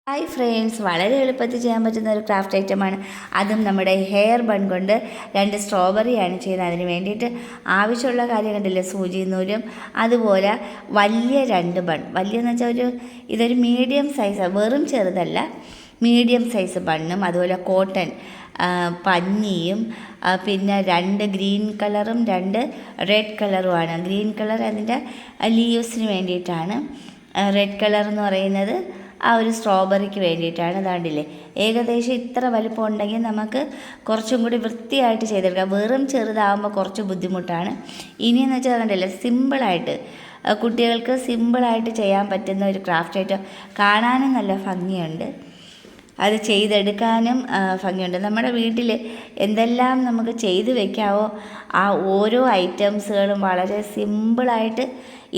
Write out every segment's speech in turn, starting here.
Hi friends, വളരെ എളുപ്പത്തിൽ ചെയ്യാൻ പറ്റുന്ന ഒരു ക്രാഫ്റ്റ് ഐറ്റമാണ്. അതും നമ്മുടെ ഹെയർ ബൺ കൊണ്ട് 2 സ്ട്രോബെറിയാണ് ചെയ്യുന്നത്. അതിന് വേണ്ടിയിട്ട് ആവശ്യമുള്ള കാര്യം കണ്ടില്ലേ, സൂചി നൂലും അതുപോലെ വലിയ 2 ബൺ. വലിയെന്ന് വെച്ചാൽ ഇതൊരു മീഡിയം സൈസ്, വെറും ചെറുതല്ല, മീഡിയം സൈസ് ബണ്ണും അതുപോലെ കോട്ടൺ പഞ്ഞിയും പിന്നെ 2 ഗ്രീൻ കളറും 2 റെഡ് കളറുമാണ്. ഗ്രീൻ കളർ അതിൻ്റെ ലീവ്സിന് വേണ്ടിയിട്ടാണ്, റെഡ് കളർ എന്ന് പറയുന്നത് ആ ഒരു സ്ട്രോബെറിക്ക് വേണ്ടിയിട്ടാണ്. അതാണ്ടില്ലേ, ഏകദേശം ഇത്ര വലിപ്പം ഉണ്ടെങ്കിൽ നമുക്ക് കുറച്ചും കൂടി വൃത്തിയായിട്ട് ചെയ്തെടുക്കാം. വെറും ചെറുതാകുമ്പോൾ കുറച്ച് ബുദ്ധിമുട്ടാണ്. ഇനിയെന്ന് വെച്ചാൽ കണ്ടില്ലേ, സിമ്പിളായിട്ട് കുട്ടികൾക്ക് സിമ്പിളായിട്ട് ചെയ്യാൻ പറ്റുന്ന ഒരു ക്രാഫ്റ്റ് ഐറ്റം. കാണാനും നല്ല ഭംഗിയുണ്ട്, അത് ചെയ്തെടുക്കാനും ഭംഗിയുണ്ട്. നമ്മുടെ വീട്ടിൽ എന്തെല്ലാം നമുക്ക് ചെയ്ത് വെക്കാവോ ആ ഓരോ ഐറ്റംസുകളും വളരെ സിമ്പിളായിട്ട്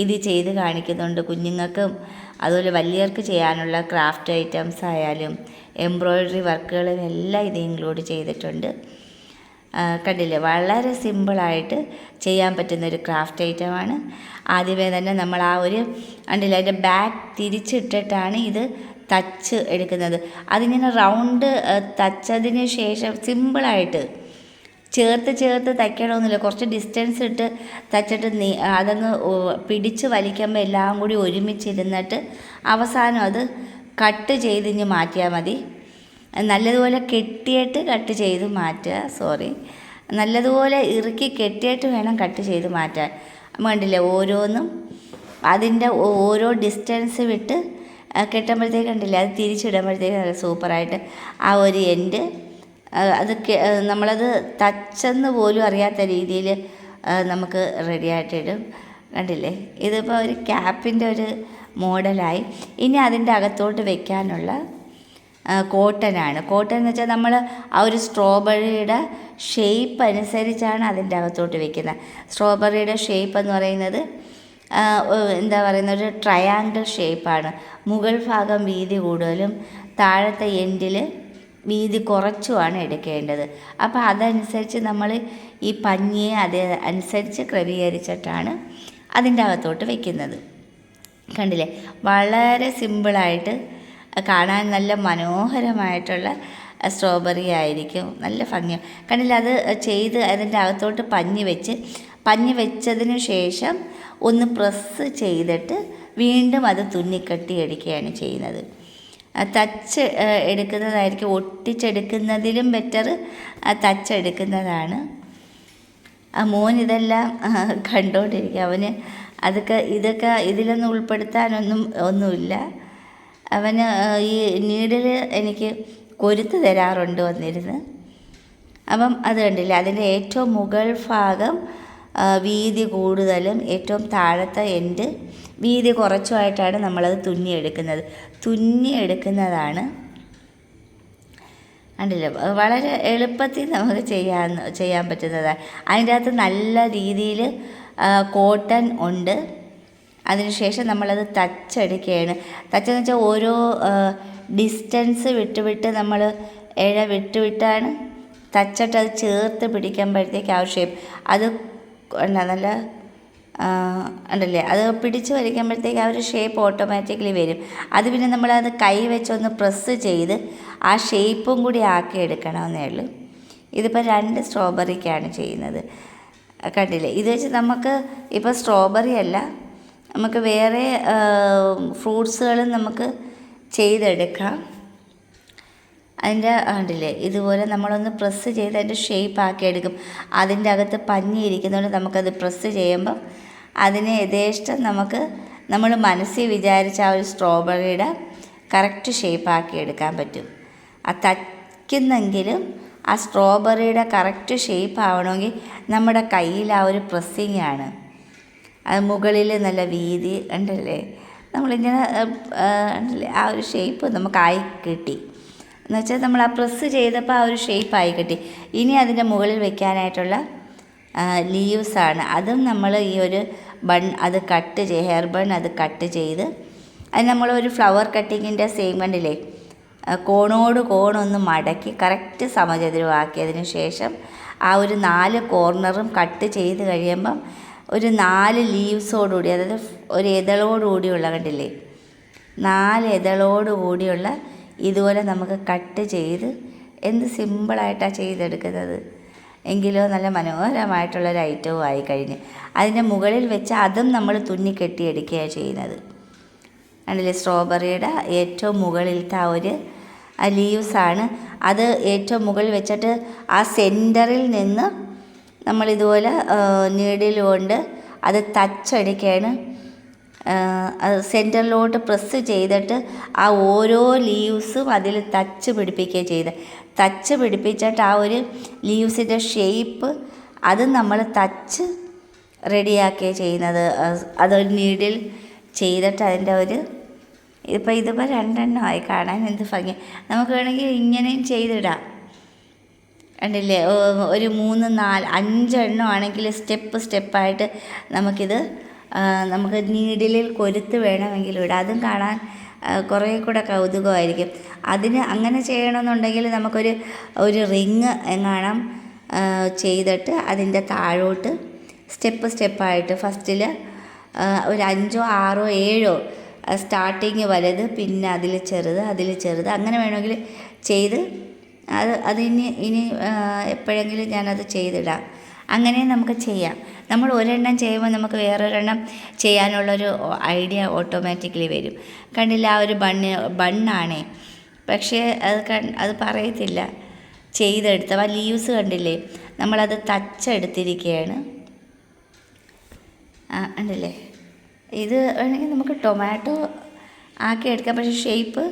ഇത് ചെയ്ത് കാണിക്കുന്നുണ്ട്. കുഞ്ഞുങ്ങൾക്കും അതുപോലെ വലിയവർക്ക് ചെയ്യാനുള്ള ക്രാഫ്റ്റ് ഐറ്റംസ് ആയാലും എംബ്രോയ്ഡറി വർക്കുകളും എല്ലാം ഇത് ഇൻക്ലൂഡ് ചെയ്തിട്ടുണ്ട്. കണ്ടില്ലേ, വളരെ സിമ്പിളായിട്ട് ചെയ്യാൻ പറ്റുന്നൊരു ക്രാഫ്റ്റ് ഐറ്റമാണ്. ആദ്യമേ തന്നെ നമ്മൾ കണ്ടില്ലേ, അതിൻ്റെ ബാക്ക് തിരിച്ചിട്ടിട്ടാണ് ഇത് തച്ച് എടുക്കുന്നത്. അതിങ്ങനെ റൗണ്ട് തച്ചതിന് ശേഷം സിമ്പിളായിട്ട് ചേർത്ത് തയ്ക്കണമെന്നില്ല, കുറച്ച് ഡിസ്റ്റൻസ് ഇട്ട് തച്ചിട്ട് അതങ്ങ് പിടിച്ച് വലിക്കുമ്പോൾ എല്ലാം കൂടി ഒരുമിച്ചിരുന്നിട്ട് അവസാനം അത് കട്ട് ചെയ്തിഞ്ഞ് മാറ്റിയാൽ മതി. നല്ലതുപോലെ കെട്ടിയിട്ട് കട്ട് ചെയ്ത് മാറ്റുക, നല്ലതുപോലെ ഇറുക്കി കെട്ടിയിട്ട് വേണം കട്ട് ചെയ്ത് മാറ്റാൻ. വേണ്ടില്ലേ, ഓരോന്നും അതിൻ്റെ ഓരോ ഡിസ്റ്റൻസ് വിട്ട് കെട്ടുമ്പോഴത്തേക്ക് കണ്ടില്ലേ, അത് തിരിച്ചിടുമ്പോഴത്തേക്ക് നല്ല സൂപ്പറായിട്ട് ആ ഒരു എൻഡ് നമ്മളത് തച്ചെന്ന് പോലും അറിയാത്ത രീതിയിൽ നമുക്ക് റെഡിയായിട്ടിടും. കണ്ടില്ലേ, ഇതിപ്പോൾ ഒരു ക്യാപ്പിൻ്റെ ഒരു മോഡലായി. ഇനി അതിൻ്റെ അകത്തോട്ട് വെക്കാനുള്ള കോട്ടനാണ്. കോട്ടൺ എന്ന് വെച്ചാൽ നമ്മൾ ആ ഒരു സ്ട്രോബെറിയുടെ ഷേപ്പ് അനുസരിച്ചാണ് അതിൻ്റെ അകത്തോട്ട് വെക്കുന്നത്. സ്ട്രോബെറിയുടെ ഷേപ്പ് എന്ന് പറയുന്നത് ഒരു ട്രയാങ്കിൾ ഷേപ്പാണ്. മുകൾ ഭാഗം വീതി കൂടുതലും താഴത്തെ എൻഡിൽ വീതി കുറച്ചുമാണ് എടുക്കേണ്ടത്. അപ്പോൾ അതനുസരിച്ച് നമ്മൾ ഈ പഞ്ഞിയെ അനുസരിച്ച് ക്രമീകരിച്ചിട്ടാണ് അതിൻ്റെ അകത്തോട്ട് വയ്ക്കുന്നത്. കണ്ടില്ലേ, വളരെ സിമ്പിളായിട്ട് കാണാൻ നല്ല മനോഹരമായിട്ടുള്ള സ്ട്രോബെറി ആയിരിക്കും, നല്ല ഭംഗിയാണ്. കണ്ടില്ലേ, അത് ചെയ്ത് അതിൻ്റെ അകത്തോട്ട് പഞ്ഞി വെച്ചതിന് ശേഷം ഒന്ന് പ്രസ് ചെയ്തിട്ട് വീണ്ടും അത് തുന്നിക്കെട്ടി എടുക്കുകയാണ് ചെയ്യുന്നത്. തച്ച് എടുക്കുന്നതായിരിക്കും, ഒട്ടിച്ചെടുക്കുന്നതിലും ബെറ്റർ തച്ചെടുക്കുന്നതാണ്. മോൻ ഇതെല്ലാം കണ്ടുകൊണ്ടിരിക്കുക. അവന് ഇതൊക്കെ ഇതിലൊന്നും ഒന്നുമില്ല. അവന് ഈ നീഡിൽ എനിക്ക് കൊരുത്ത് തരാറുണ്ട് വന്നിരുന്ന്. അപ്പം അത് കണ്ടില്ല, അതിൻ്റെ ഏറ്റവും മുകൾ ഭാഗം വീതി കൂടുതലും ഏറ്റവും താഴത്തെ എൻഡ് വീതി കുറച്ചുമായിട്ടാണ് നമ്മളത് തുന്നിയെടുക്കുന്നതാണ്. കണ്ടില്ല, വളരെ എളുപ്പത്തിൽ നമുക്ക് ചെയ്യാൻ പറ്റുന്നതാണ്. അതിൻ്റെ അകത്ത് നല്ല രീതിയിൽ കോട്ടൺ ഉണ്ട്. അതിനുശേഷം നമ്മളത് തച്ചെടുക്കുകയാണ്. തച്ചെന്ന് വെച്ചാൽ ഓരോ ഡിസ്റ്റൻസ് വിട്ട് നമ്മൾ വിട്ടാണ് തച്ചിട്ട് അത് ചേർത്ത് പിടിക്കുമ്പോഴത്തേക്ക് ആ ഷേപ്പ് അത് നല്ല ഉണ്ടല്ലേ, അത് പിടിച്ച് വലിക്കുമ്പോഴത്തേക്ക് ആ ഒരു ഷേപ്പ് ഓട്ടോമാറ്റിക്കലി വരും. അത് പിന്നെ നമ്മളത് കൈ വെച്ചൊന്ന് പ്രസ് ചെയ്ത് ആ ഷേപ്പും കൂടി ആക്കി എടുക്കണമെന്നേ ഉള്ളൂ. ഇതിപ്പോൾ 2 സ്ട്രോബെറിക്കാണ് ചെയ്യുന്നത്. കണ്ടില്ലേ, ഇത് വെച്ച് നമുക്ക് ഇപ്പോൾ സ്ട്രോബെറി അല്ല, നമുക്ക് വേറെ ഫ്രൂട്ട്സുകളും നമുക്ക് ചെയ്തെടുക്കാം. അതിൻ്റെ കണ്ടില്ലേ, ഇതുപോലെ നമ്മളൊന്ന് പ്രസ് ചെയ്ത് അതിൻ്റെ ഷേപ്പ് ആക്കി എടുക്കും. അതിൻ്റെ അകത്ത് പഞ്ഞി ഇരിക്കുന്നതുകൊണ്ട് നമുക്കത് പ്രസ് ചെയ്യുമ്പം അതിനെ യഥേഷ്ടം നമ്മൾ മനസ്സിൽ വിചാരിച്ച ആ ഒരു സ്ട്രോബെറിയുടെ കറക്റ്റ് ഷേപ്പ് ആക്കി എടുക്കാൻ പറ്റും. ആ തയ്ക്കുന്നെങ്കിലും ആ സ്ട്രോബെറിയുടെ കറക്റ്റ് ഷേപ്പ് ആവണമെങ്കിൽ നമ്മുടെ കയ്യിൽ ആ ഒരു പ്രസ്സിങ് ആണ്. അത് മുകളിൽ നല്ല വീതി ഉണ്ടല്ലേ, നമ്മളിങ്ങനെ ഉണ്ടല്ലേ, ആ ഒരു ഷേപ്പ് നമുക്കായി കിട്ടി. എന്നുവെച്ചാൽ നമ്മൾ ആ പ്രസ് ചെയ്തപ്പോൾ ആ ഒരു ഷേപ്പായി കിട്ടി. ഇനി അതിൻ്റെ മുകളിൽ വെക്കാനായിട്ടുള്ള ലീവ്സാണ്. അതും നമ്മൾ ഈ ഒരു ഹെയർ ബൺ അത് കട്ട് ചെയ്ത് അത് നമ്മളൊരു ഫ്ലവർ കട്ടിങ്ങിൻ്റെ സെയിം കണ്ടില്ലേ, കോണോട് കോണൊന്ന് മടക്കി കറക്റ്റ് സമചതുരമാക്കിയതിന് ശേഷം ആ ഒരു 4 കോർണറും കട്ട് ചെയ്ത് കഴിയുമ്പം ഒരു 4 ലീവ്സോടുകൂടി, അതായത് ഒരു ഇതളോടുകൂടിയുള്ള കണ്ടില്ലേ, 4 ഇതളോടുകൂടിയുള്ള ഇതുപോലെ നമുക്ക് കട്ട് ചെയ്ത് എന്ത് സിമ്പിളായിട്ടാണ് ചെയ്തെടുക്കുന്നത്. എങ്കിലോ നല്ല മനോഹരമായിട്ടുള്ളൊരു ഐറ്റവും ആയി കഴിഞ്ഞ്. അതിൻ്റെ മുകളിൽ വെച്ച് അതും നമ്മൾ തുന്നി കെട്ടിയെടുക്കുകയാണ് ചെയ്യുന്നത്. കണ്ടില്ലേ, സ്ട്രോബെറിയുടെ ഏറ്റവും മുകളിലത്തെ ആ ഒരു ലീവ്സാണ്. അത് ഏറ്റവും മുകളിൽ വെച്ചിട്ട് ആ സെൻറ്ററിൽ നിന്ന് നമ്മളിതുപോലെ നീഡിൽ കൊണ്ട് അത് തച്ചടിക്കുകയാണ്. അത് സെൻറ്ററിലോട്ട് പ്രസ് ചെയ്തിട്ട് ആ ഓരോ ലീവ്സും അതിൽ തച്ച് പിടിപ്പിക്കുകയാണ് ചെയ്ത്. തച്ച് പിടിപ്പിച്ചിട്ട് ആ ഒരു ലീവ്സിൻ്റെ ഷേപ്പ് അത് നമ്മൾ തച്ച് റെഡിയാക്കുകയാണ് ചെയ്യുന്നത്. അതൊരു നീഡിൽ ചെയ്തിട്ട് അതിൻ്റെ ഒരു ഇതിപ്പോൾ 2 എണ്ണമായി കാണാൻ എന്ത് ഭംഗി. നമുക്ക് വേണമെങ്കിൽ ഇങ്ങനെയും ചെയ്തിടാം. കണ്ടില്ലേ, ഒരു 3, 4, 5 എണ്ണം ആണെങ്കിൽ സ്റ്റെപ്പായിട്ട് നമുക്കിത് നമുക്ക് നീഡിലിൽ കൊരുത്ത് വേണമെങ്കിലും ഇടാം. അതും കാണാൻ കുറേ കൂടെ കൗതുകമായിരിക്കും. അതിന് അങ്ങനെ ചെയ്യണമെന്നുണ്ടെങ്കിൽ നമുക്കൊരു റിങ് എങ്ങാണം ചെയ്തിട്ട് അതിൻ്റെ താഴോട്ട് സ്റ്റെപ്പായിട്ട് ഫസ്റ്റിൽ ഒരു 5, 6, 7 സ്റ്റാർട്ടിങ് വലുത്, പിന്നെ അതിൽ ചെറുത് അങ്ങനെ വേണമെങ്കിൽ ചെയ്ത് ഇനി എപ്പോഴെങ്കിലും ഞാനത് ചെയ്തിടാം. അങ്ങനെ നമുക്ക് ചെയ്യാം. നമ്മൾ ഒരെണ്ണം ചെയ്യുമ്പോൾ നമുക്ക് വേറൊരെണ്ണം ചെയ്യാനുള്ളൊരു ഐഡിയ ഓട്ടോമാറ്റിക്കലി വരും. കണ്ടില്ല, ആ ഒരു ബണ്ണാണേ, പക്ഷേ അത് പറയത്തില്ല ചെയ്തെടുത്ത ആ ലീവ്സ് കണ്ടില്ലേ, നമ്മളത് തച്ചെടുത്തിരിക്കുകയാണ്. കണ്ടില്ലേ, ഇത് വേണമെങ്കിൽ നമുക്ക് ടൊമാറ്റോ ആക്കി എടുക്കാം, പക്ഷേ ഷേപ്പ്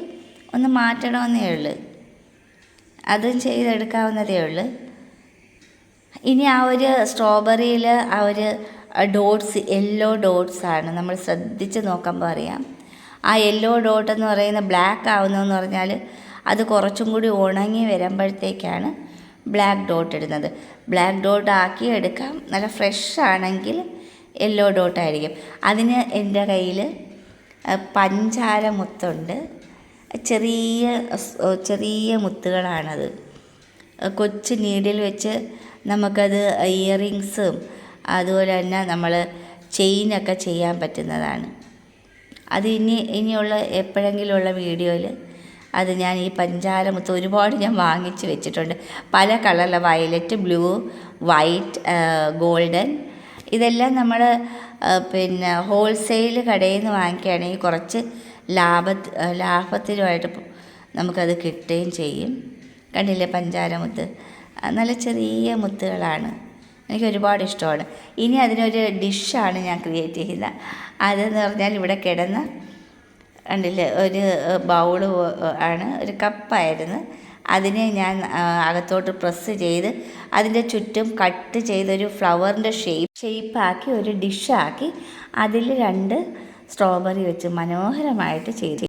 ഒന്ന് മാറ്റണമെന്നേ ഉള്ളൂ. അതും ചെയ്തെടുക്കാവുന്നതേ ഉള്ളൂ. ഇനി ആ ഒരു സ്ട്രോബെറിയിൽ ആ ഒരു ഡോട്ട്സ്, യെല്ലോ ഡോട്ട്സാണ്. നമ്മൾ ശ്രദ്ധിച്ച് നോക്കുമ്പോൾ അറിയാം. ആ യെല്ലോ ഡോട്ട് എന്ന് പറയുന്ന ബ്ലാക്ക് ആവുന്നതെന്ന് പറഞ്ഞാൽ അത് കുറച്ചും കൂടി ഉണങ്ങി വരുമ്പോഴത്തേക്കാണ് ബ്ലാക്ക് ഡോട്ട് ഇടുന്നത്. ബ്ലാക്ക് ഡോട്ട് ആക്കി എടുക്കാം. നല്ല ഫ്രഷ് ആണെങ്കിൽ യെല്ലോ ഡോട്ടായിരിക്കും. അതിന് എൻ്റെ കയ്യിൽ പഞ്ചാര മുത്തുണ്ട്. ചെറിയ മുത്തുകളാണത്. കൊച്ചു നീഡിൽ വെച്ച് നമുക്കത് ഇയറിങ്സും അതുപോലെ തന്നെ നമ്മൾ ചെയിനൊക്കെ ചെയ്യാൻ പറ്റുന്നതാണ്. അത് ഇനിയുള്ള എപ്പോഴെങ്കിലും ഉള്ള വീഡിയോയിൽ അത് ഞാൻ ഈ പഞ്ചാരമുത്ത് ഒരുപാട് ഞാൻ വാങ്ങിച്ച് വെച്ചിട്ടുണ്ട്. പല കളറിൽ, വയലറ്റ്, ബ്ലൂ, വൈറ്റ്, ഗോൾഡൻ. ഇതെല്ലാം നമ്മൾ പിന്നെ ഹോൾസെയിൽ കടയിൽ നിന്ന് വാങ്ങിക്കുകയാണെങ്കിൽ കുറച്ച് ലാഭത്തിലുമായിട്ട് നമുക്കത് കിട്ടുകയും ചെയ്യും. കണ്ടില്ലേ, പഞ്ചാരമുത്ത് നല്ല ചെറിയ മുത്തുകളാണ്. എനിക്ക് ഒരുപാട് ഇഷ്ടമാണ്. ഇനി അതിനൊരു ഡിഷാണ് ഞാൻ ക്രിയേറ്റ് ചെയ്യുന്നത്. അതെന്ന് പറഞ്ഞാൽ ഇവിടെ കിടന്ന് കണ്ടില്ലേ, ഒരു ബൗള് ആണ്, ഒരു കപ്പായിരുന്നു. അതിനെ ഞാൻ അകത്തോട്ട് പ്രസ് ചെയ്ത് അതിൻ്റെ ചുറ്റും കട്ട് ചെയ്തൊരു ഫ്ലവറിൻ്റെ ഷേപ്പാക്കി ഒരു ഡിഷാക്കി അതിൽ 2 സ്ട്രോബെറി വെച്ച് മനോഹരമായിട്ട് ചെയ്തു.